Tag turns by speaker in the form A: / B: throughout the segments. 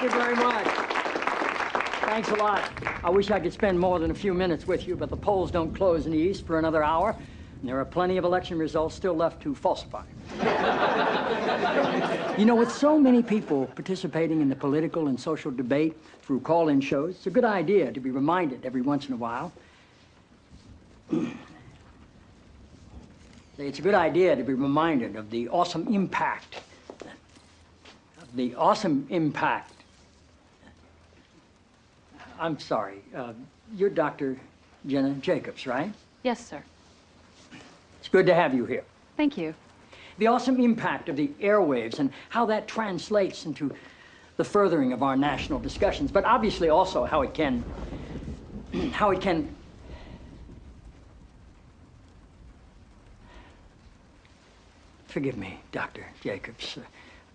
A: you very much. Thanks a lot. I wish I could spend more than a few minutes with you, but the polls don't close in the East for another hour, and there are plenty of election results still left to falsify. You know, with so many people participating in the political and social debate through call-in shows, it's a good idea to be reminded every once in a while. It's a good idea to be reminded of the awesome impact. I'm sorry. You're Dr. Jenna Jacobs, right?
B: Yes, sir.
A: It's good to have you here.
B: Thank you.
A: The awesome impact of the airwaves and how that translates into the furthering of our national discussions, but obviously also how it can forgive me, Dr. Jacobs.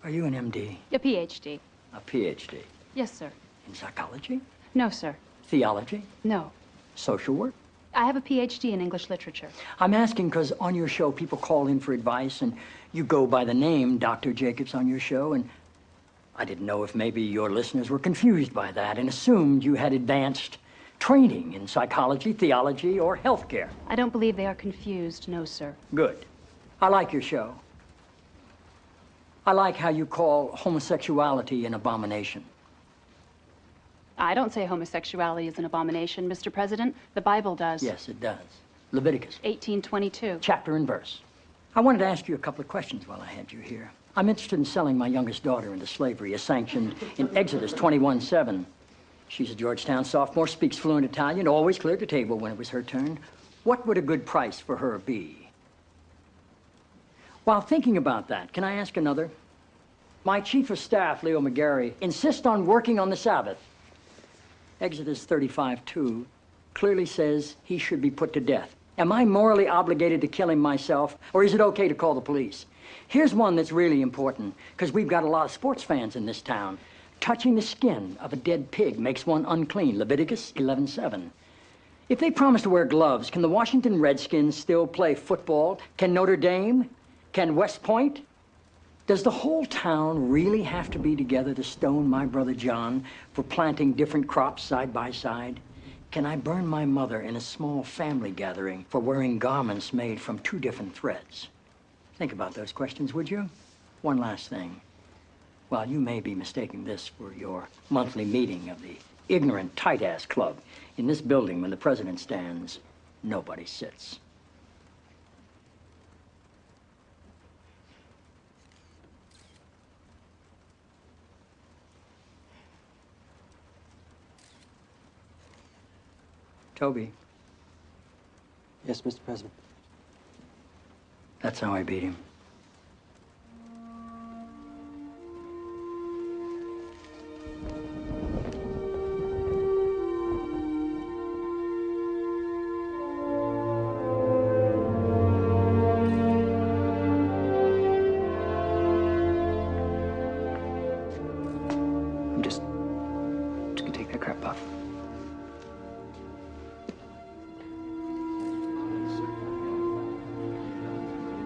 A: Are you an MD?
B: A PhD.
A: A PhD?
B: Yes, sir.
A: In psychology?
B: No, sir.
A: Theology?
B: No.
A: Social work?
B: I have a PhD in English literature.
A: I'm asking because on your show, people call in for advice, and you go by the name Dr. Jacobs on your show, and I didn't know if maybe your listeners were confused by that and assumed you had advanced training in psychology, theology, or healthcare.
B: I don't believe they are confused, no, sir.
A: Good. I like your show. I like how you call homosexuality an abomination.
B: I don't say homosexuality is an abomination, Mr. President. The Bible does.
A: Yes, it does. Leviticus.
B: 18:22.
A: Chapter and verse. I wanted to ask you a couple of questions while I had you here. I'm interested in selling my youngest daughter into slavery, as sanctioned in Exodus 21:7. She's a Georgetown sophomore, speaks fluent Italian, always cleared the table when it was her turn. What would a good price for her be? While thinking about that, can I ask another? My chief of staff, Leo McGarry, insists on working on the Sabbath. Exodus 35:2 clearly says he should be put to death. Am I morally obligated to kill him myself, or is it okay to call the police? Here's one that's really important, because we've got a lot of sports fans in this town. Touching the skin of a dead pig makes one unclean, Leviticus 11:7. If they promise to wear gloves, can the Washington Redskins still play football? Can Notre Dame? Can West Point? Does the whole town really have to be together to stone my brother John for planting different crops side by side? Can I burn my mother in a small family gathering for wearing garments made from two different threads? Think about those questions, would you? One last thing. While you may be mistaking this for your monthly meeting of the ignorant tight-ass club, in this building when the president stands, nobody sits. Toby.
C: Yes, Mr. President.
A: That's how I beat him. I'm just gonna take that crap off.